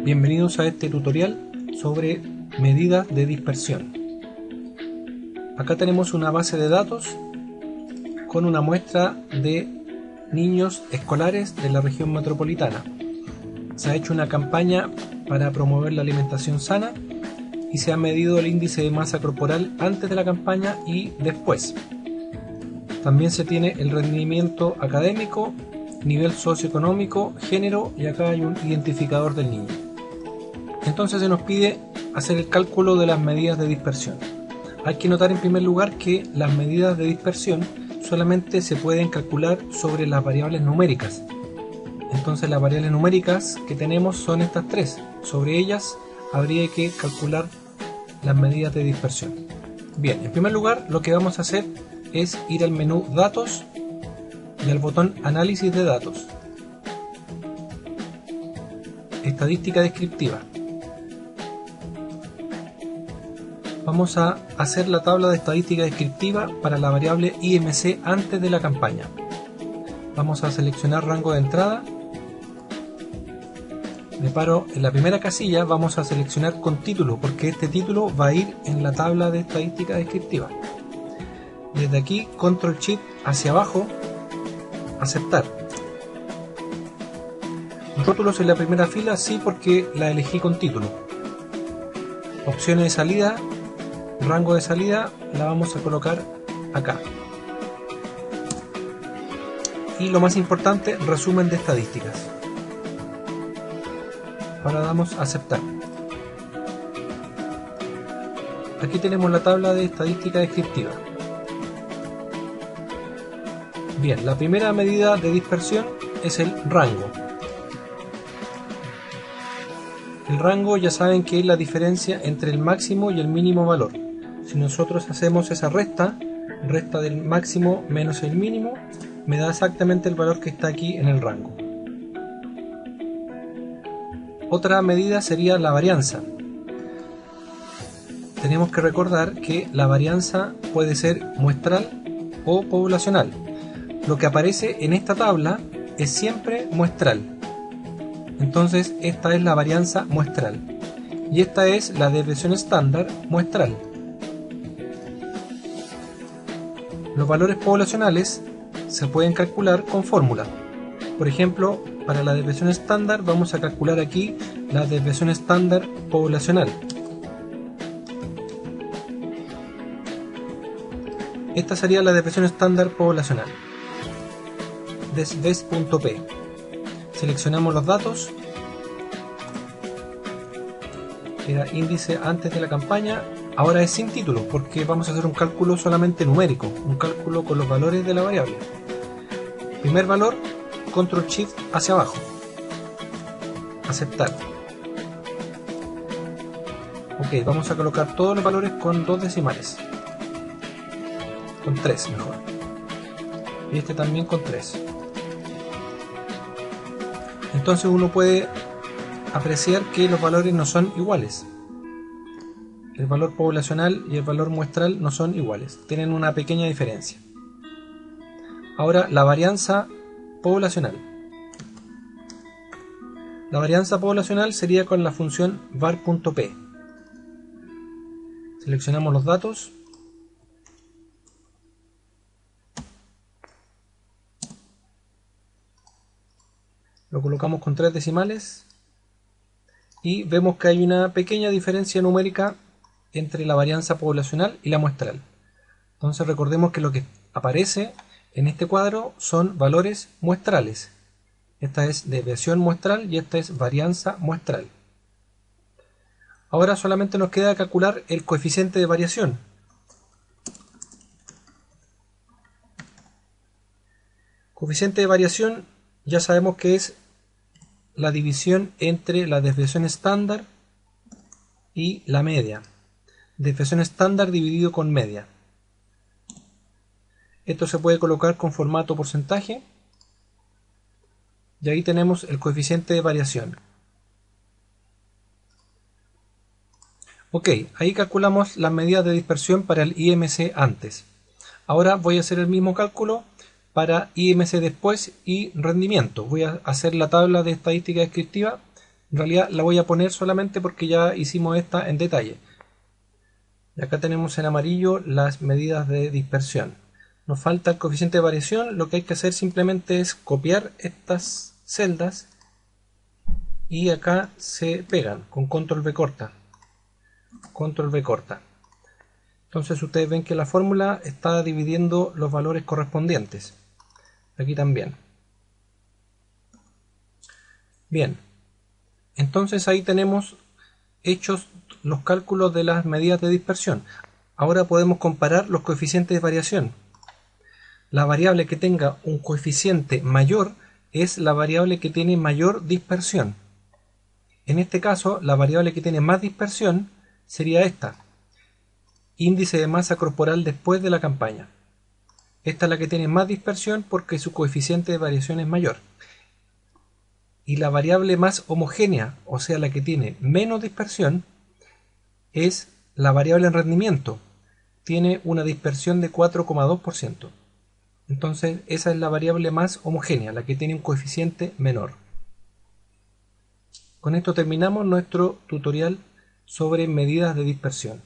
Bienvenidos a este tutorial sobre medidas de dispersión. Acá tenemos una base de datos con una muestra de niños escolares de la región metropolitana. Se ha hecho una campaña para promover la alimentación sana y se ha medido el índice de masa corporal antes de la campaña y después. También se tiene el rendimiento académico, nivel socioeconómico, género y acá hay un identificador del niño. Entonces se nos pide hacer el cálculo de las medidas de dispersión. Hay que notar en primer lugar que las medidas de dispersión solamente se pueden calcular sobre las variables numéricas. Entonces las variables numéricas que tenemos son estas tres. Sobre ellas habría que calcular las medidas de dispersión. Bien, en primer lugar lo que vamos a hacer es ir al menú Datos y al botón Análisis de datos. Estadística descriptiva. Vamos a hacer la tabla de estadística descriptiva para la variable IMC antes de la campaña. Vamos a seleccionar rango de entrada. Me paro en la primera casilla, vamos a seleccionar con título, porque este título va a ir en la tabla de estadística descriptiva. Desde aquí, Control Shift hacia abajo, aceptar. Rótulos en la primera fila, sí, porque la elegí con título. Opciones de salida, rango de salida, la vamos a colocar acá. Y lo más importante, resumen de estadísticas. Ahora damos a aceptar. Aquí tenemos la tabla de estadística descriptiva. Bien, la primera medida de dispersión es el rango. El rango ya saben que es la diferencia entre el máximo y el mínimo valor. Si nosotros hacemos esa resta del máximo menos el mínimo, me da exactamente el valor que está aquí en el rango. Otra medida sería la varianza. Tenemos que recordar que la varianza puede ser muestral o poblacional. Lo que aparece en esta tabla es siempre muestral. Entonces esta es la varianza muestral. Y esta es la desviación estándar muestral. Los valores poblacionales se pueden calcular con fórmula. Por ejemplo, para la desviación estándar vamos a calcular aquí la desviación estándar poblacional. Esta sería la desviación estándar poblacional. Desves.p. Seleccionamos los datos. Era índice antes de la campaña. Ahora es sin título porque vamos a hacer un cálculo solamente numérico, un cálculo con los valores de la variable. Primer valor, Control Shift hacia abajo. Aceptar. Ok, vamos a colocar todos los valores con 2 decimales. Con 3 mejor. Y este también con 3. Entonces uno puede apreciar que los valores no son iguales. El valor poblacional y el valor muestral no son iguales, tienen una pequeña diferencia. Ahora la varianza poblacional. La varianza poblacional sería con la función var.p. Seleccionamos los datos. Lo colocamos con 3 decimales y vemos que hay una pequeña diferencia numérica entre la varianza poblacional y la muestral. Entonces recordemos que lo que aparece en este cuadro son valores muestrales. Esta es desviación muestral y esta es varianza muestral. Ahora solamente nos queda calcular el coeficiente de variación. Coeficiente de variación ya sabemos que es la división entre la desviación estándar y la media. Desviación estándar dividido con media. Esto se puede colocar con formato porcentaje y ahí tenemos el coeficiente de variación. Ok, ahí calculamos las medidas de dispersión para el IMC antes. Ahora voy a hacer el mismo cálculo para IMC después y rendimiento. Voy a hacer la tabla de estadística descriptiva En realidad la voy a poner solamente porque ya hicimos esta en detalle. Y acá tenemos en amarillo las medidas de dispersión. Nos falta el coeficiente de variación. Lo que hay que hacer simplemente es copiar estas celdas y acá se pegan con control V corta. Control V corta. Entonces ustedes ven que la fórmula está dividiendo los valores correspondientes. Aquí también. Bien. Entonces ahí tenemos hechos los cálculos de las medidas de dispersión. Ahora podemos comparar los coeficientes de variación. La variable que tenga un coeficiente mayor es la variable que tiene mayor dispersión. En este caso, la variable que tiene más dispersión sería esta. Índice de masa corporal después de la campaña. Esta es la que tiene más dispersión porque su coeficiente de variación es mayor. Y la variable más homogénea, o sea la que tiene menos dispersión, es la variable en rendimiento. Tiene una dispersión de 4,2%. Entonces esa es la variable más homogénea, la que tiene un coeficiente menor. Con esto terminamos nuestro tutorial sobre medidas de dispersión.